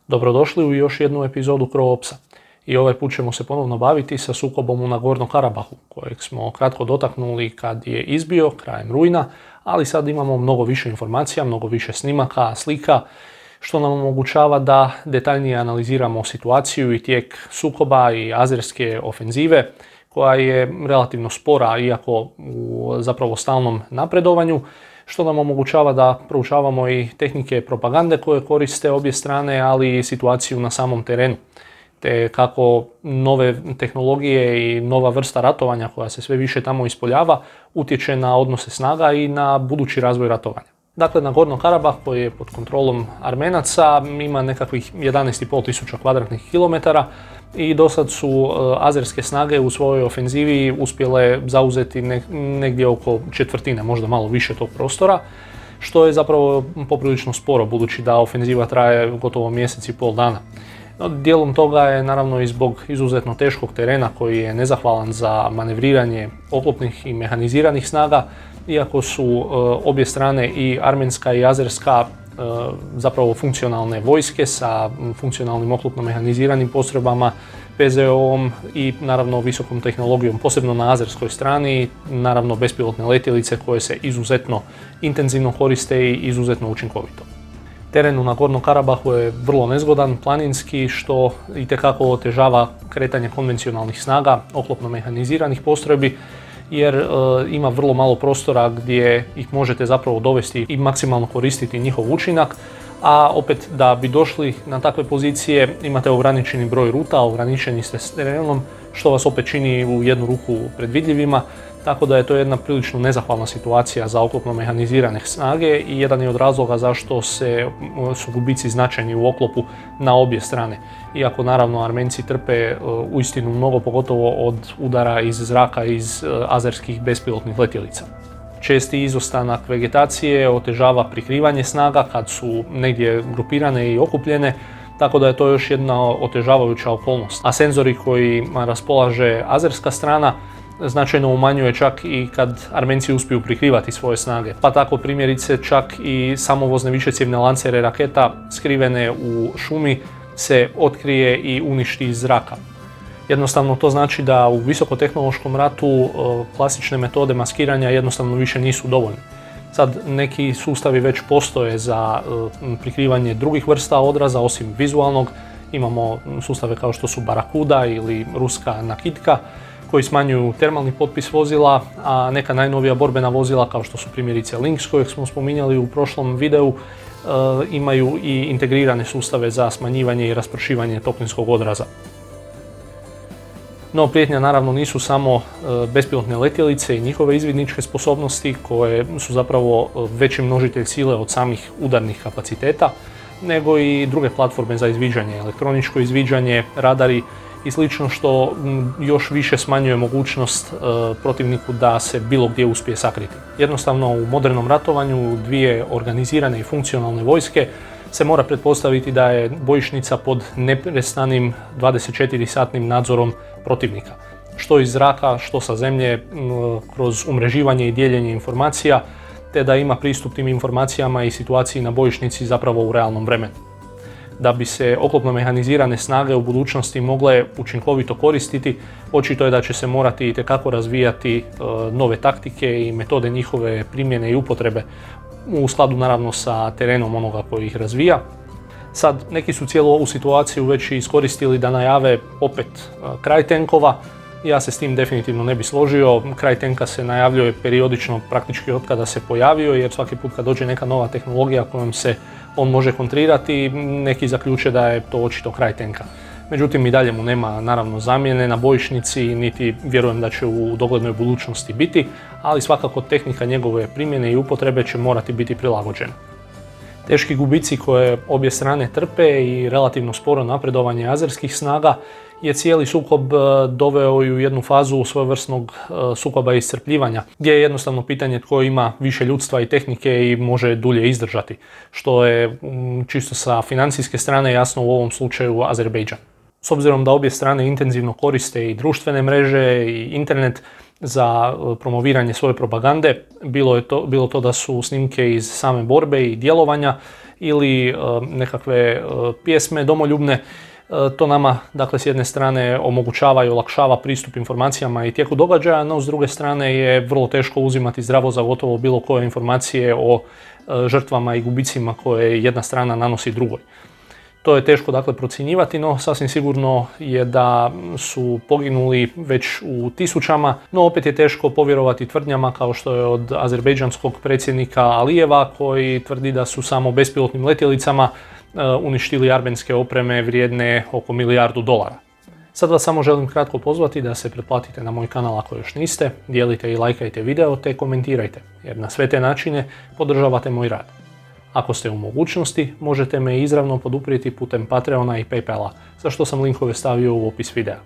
Dobrodošli u još jednu epizodu Croopsa. I ovaj put ćemo se ponovno baviti sa sukobom u Nagornom Karabahu, kojeg smo kratko dotaknuli kad je izbio krajem rujna, ali sad imamo mnogo više informacija, mnogo više snimaka, slika, što nam omogućava da detaljnije analiziramo situaciju i tijek sukoba i azerske ofenzive, koja je relativno spora, iako u zapravo stalnom napredovanju, što nam omogućava da proučavamo i tehnike propagande koje koriste obje strane, ali i situaciju na samom terenu, te kako nove tehnologije i nova vrsta ratovanja koja se sve više tamo ispoljava utječe na odnose snaga i na budući razvoj ratovanja. Dakle, Nagorno Karabah, koji je pod kontrolom Armenaca, ima nekakvih 11.500 kvadratnih kilometara i dosad su azerske snage u svojoj ofenzivi uspjele zauzeti negdje oko četvrtine, možda malo više tog prostora, što je zapravo poprilično sporo, budući da ofenziva traje gotovo mjesec i pol dana. No, dijelom toga je naravno i zbog izuzetno teškog terena koji je nezahvalan za manevriranje oklopnih i mehaniziranih snaga, iako su obje strane, i armenska i azerska, zapravo funkcionalne vojske sa funkcionalnim oklopno mehaniziranim postrojbama, PZO-om i naravno visokom tehnologijom, posebno na azerskoj strani, naravno bespilotne letjelice koje se izuzetno intenzivno koriste i izuzetno učinkovito. Teren u Nagornom Karabahu je vrlo nezgodan, planinski, što itekako otežava kretanje konvencionalnih snaga, oklopno mehaniziranih postrojbi, jer ima vrlo malo prostora gdje ih možete zapravo dovesti i maksimalno koristiti njihov učinak, a opet da bi došli na takve pozicije imate ograničeni broj ruta, ograničeni ste s terenom, što vas opet čini u jednu ruku predvidljivima, tako da je to jedna prilično nezahvalna situacija za oklopno mehanizirane snage i jedan je od razloga zašto su gubici značajni u oklopu na obje strane. Iako naravno Armenci trpe uistinu mnogo, pogotovo od udara iz zraka iz azerskih bespilotnih letjelica. Česti izostanak vegetacije otežava prikrivanje snaga kad su negdje grupirane i okupljene, tako da je to još jedna otežavajuća okolnost. A senzori kojima raspolaže azerska strana značajno umanjuje čak i kad Armenci uspiju prikrivati svoje snage. Pa tako primjerice čak i samovozne višecjevne lancere raketa skrivene u šumi se otkrije i uništi iz zraka. Jednostavno to znači da u visokotehnološkom ratu klasične metode maskiranja jednostavno više nisu dovoljne. Sad neki sustavi već postoje za prikrivanje drugih vrsta odraza osim vizualnog. Imamo sustave kao što su Barakuda ili ruska Nakitka, koji smanjuju termalni potpis vozila, a neka najnovija borbena vozila kao što su primjerice Lynx, kojeg smo spominjali u prošlom videu, imaju i integrirane sustave za smanjivanje i raspršivanje toplinskog odraza. No, prijetnja naravno nisu samo bespilotne letjelice i njihove izvidničke sposobnosti, koje su zapravo veći množitelj sile od samih udarnih kapaciteta, nego i druge platforme za izviđanje, elektroničko izviđanje, radari i slično, što još više smanjuje mogućnost protivniku da se bilo gdje uspije sakriti. Jednostavno, u modernom ratovanju dvije organizirane i funkcionalne vojske se mora pretpostaviti da je bojišnica pod neprestanim 24-satnim nadzorom protivnika. Što iz zraka, što sa zemlje, kroz umreživanje i dijeljenje informacija, te da ima pristup tim informacijama i situaciji na bojišnici zapravo u realnom vremenu. Da bi se oklopno mehanizirane snage u budućnosti mogle učinkovito koristiti, očito je da će se morati itekako razvijati nove taktike i metode njihove primjene i upotrebe, u skladu naravno sa terenom onoga koji ih razvija. Sad, neki su cijelu ovu situaciju već iskoristili da najave opet kraj tenkova. Ja se s tim definitivno ne bi složio. Kraj tenka se najavljuje periodično, praktički od kada se pojavio, jer svaki put kad dođe neka nova tehnologija kojom se on može kontrirati, neki zaključe da je to očito kraj tenka. Međutim, i dalje mu nema naravno zamjene na bojišnici, niti vjerujem da će u doglednoj budućnosti biti, ali svakako tehnika njegove primjene i upotrebe će morati biti prilagođena. Teški gubici koje obje strane trpe i relativno sporo napredovanje azerskih snaga je cijeli sukob doveo i u jednu fazu svojevrsnog sukoba iscrpljivanja, gdje je jednostavno pitanje tko ima više ljudstva i tehnike i može dulje izdržati, što je čisto sa financijske strane jasno u ovom slučaju Azerbejdžan. S obzirom da obje strane intenzivno koriste i društvene mreže i internet za promoviranje svoje propagande, bilo to da su snimke iz same borbe i djelovanja ili nekakve pjesme domoljubne. To nama, dakle, s jedne strane omogućava i olakšava pristup informacijama i tijeku događaja, no s druge strane je vrlo teško uzimati zdravo za gotovo bilo koje informacije o žrtvama i gubicima koje jedna strana nanosi drugoj. To je teško, dakle, procjenjivati, no sasvim sigurno je da su poginuli već u tisućama, no opet je teško povjerovati tvrdnjama kao što je od azerbejdžanskog predsjednika Alijeva, koji tvrdi da su samo bespilotnim letjelicama uništili armenske opreme vrijedne oko $1 milijardu. Sad vas samo želim kratko pozvati da se pretplatite na moj kanal ako još niste, dijelite i lajkajte video te komentirajte, jer na sve te načine podržavate moj rad. Ako ste u mogućnosti, možete me izravno poduprijeti putem Patreona i Paypala, za što sam linkove stavio u opis videa.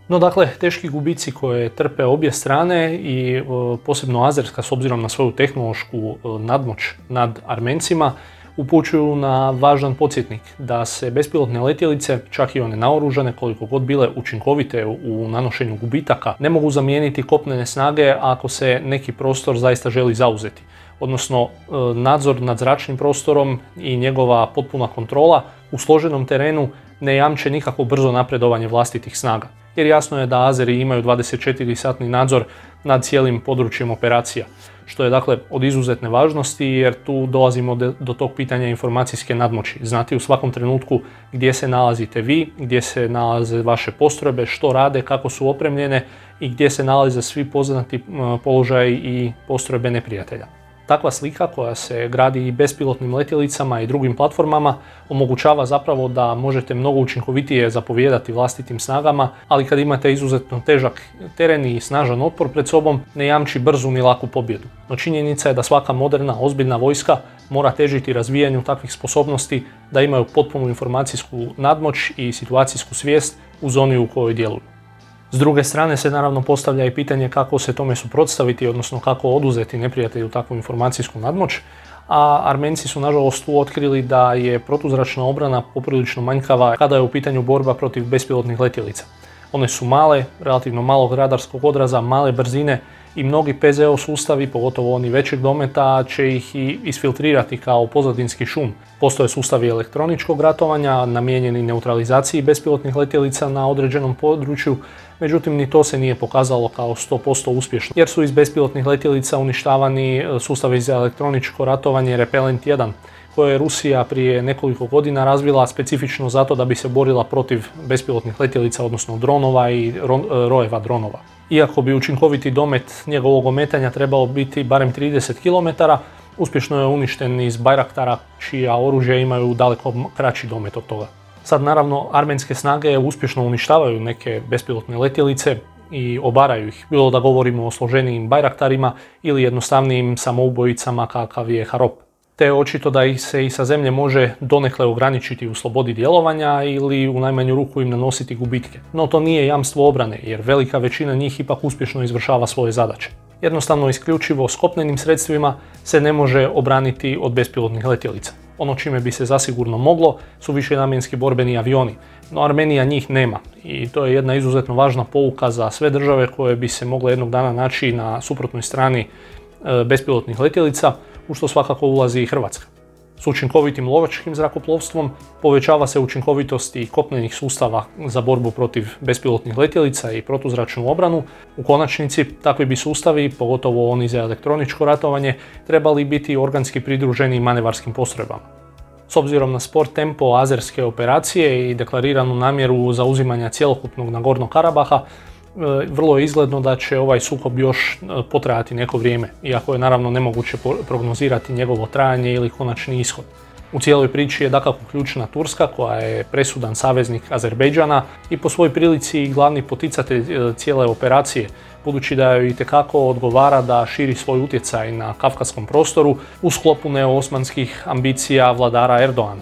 No dakle, teški gubici koje trpe obje strane i posebno azerska s obzirom na svoju tehnološku nadmoć nad Armencima, upućuju na važan podsjetnik da se bespilotne letjelice, čak i one naoružane, koliko god bile učinkovite u nanošenju gubitaka, ne mogu zamijeniti kopnene snage ako se neki prostor zaista želi zauzeti. Odnosno, nadzor nad zračnim prostorom i njegova potpuna kontrola u složenom terenu ne jamče nikakvo brzo napredovanje vlastitih snaga. Jer jasno je da Azeri imaju 24-satni nadzor nad cijelim područjem operacija, što je dakle od izuzetne važnosti jer tu dolazimo do tog pitanja informacijske nadmoći. Znati u svakom trenutku gdje se nalazite vi, gdje se nalaze vaše postrojbe, što rade, kako su opremljene i gdje se nalaze svi poznati položaji i postrojbe neprijatelja. Takva slika koja se gradi i bespilotnim letjelicama i drugim platformama omogućava zapravo da možete mnogo učinkovitije zapovijedati vlastitim snagama, ali kad imate izuzetno težak teren i snažan otpor pred sobom, ne jamči brzu ni laku pobjedu. No činjenica je da svaka moderna, ozbiljna vojska mora težiti razvijanju takvih sposobnosti da imaju potpunu informacijsku nadmoć i situacijsku svijest u zoni u kojoj djeluju. S druge strane se naravno postavlja i pitanje kako se tome suprotstaviti, odnosno kako oduzeti neprijatelju takvu informacijsku nadmoć, a Armenci su nažalost tu otkrili da je protuzračna obrana poprilično manjkava kada je u pitanju borba protiv bespilotnih letjelica. One su male, relativno malog radarskog odraza, male brzine i mnogi PZO sustavi, pogotovo oni većeg dometa, će ih i isfiltrirati kao pozadinski šum. Postoje sustavi elektroničkog ratovanja namijenjeni neutralizaciji bespilotnih letjelica na određenom području, međutim ni to se nije pokazalo kao 100% uspješno, jer su iz bespilotnih letjelica uništavani sustavi za elektroničko ratovanje Repelent 1, koje je Rusija prije nekoliko godina razvila specifično zato da bi se borila protiv bespilotnih letjelica, odnosno dronova i rojeva dronova. Iako bi učinkoviti domet njegovog ometanja trebao biti barem 30 km, uspješno je uništen iz Bayraktara, čija oružja imaju daleko kraći domet od toga. Sad naravno armenske snage uspješno uništavaju neke bespilotne letjelice i obaraju ih, bilo da govorimo o složenijim Bayraktarima ili jednostavnijim samoubojicama kakav je Harop. Te očito da ih se i sa zemlje može donekle ograničiti u slobodi djelovanja ili u najmanju ruku im nanositi gubitke. No to nije jamstvo obrane jer velika većina njih ipak uspješno izvršava svoje zadaće. Jednostavno isključivo s kopnenim sredstvima se ne može obraniti od bespilotnih letjelica. Ono čime bi se zasigurno moglo su višenamjenski borbeni avioni, no Armenija njih nema i to je jedna izuzetno važna pouka za sve države koje bi se mogle jednog dana naći na suprotnoj strani bespilotnih letjelica, u što svakako ulazi i Hrvatska. S učinkovitim lovačkim zrakoplovstvom povećava se učinkovitost i kopnenih sustava za borbu protiv bespilotnih letjelica i protuzračnu obranu. U konačnici, takvi bi sustavi, pogotovo oni za elektroničko ratovanje, trebali biti organski pridruženi manevarskim postrojbama. S obzirom na spor tempo azerske operacije i deklariranu namjeru zauzimanja cjelokupnog Nagornog Karabaha, vrlo je izgledno da će ovaj sukob još potrajati neko vrijeme, iako je naravno nemoguće prognozirati njegovo trajanje ili konačni ishod. U cijeloj priči je dakako ključna Turska, koja je presudan saveznik Azerbejdžana i po svojoj prilici i glavni poticatelj cijele operacije, budući da joj itekako odgovara da širi svoj utjecaj na kavkazskom prostoru u sklopu neoosmanskih ambicija vladara Erdoana.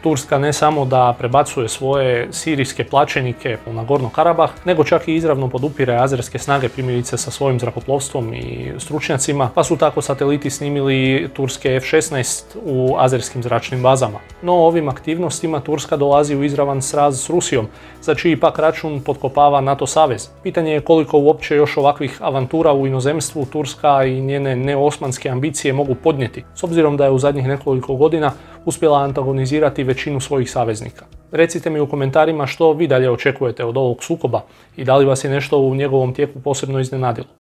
Turska ne samo da prebacuje svoje sirijske plaćenike u Nagorno Karabah, nego čak i izravno podupire azerske snage, primjerice sa svojim zrakoplovstvom i stručnjacima, pa su tako sateliti snimili turske F-16 u azerskim zračnim bazama. No ovim aktivnostima Turska dolazi u izravan sraz s Rusijom, za čiji pak račun potkopava NATO savez. Pitanje je koliko uopće još ovakvih avantura u inozemstvu Turska i njene neosmanske ambicije mogu podnijeti, s obzirom da je u zadnjih nekoliko godina uspjela antagonizirati većinu svojih saveznika. Recite mi u komentarima što vi dalje očekujete od ovog sukoba i da li vas je nešto u njegovom tijeku posebno iznenadilo.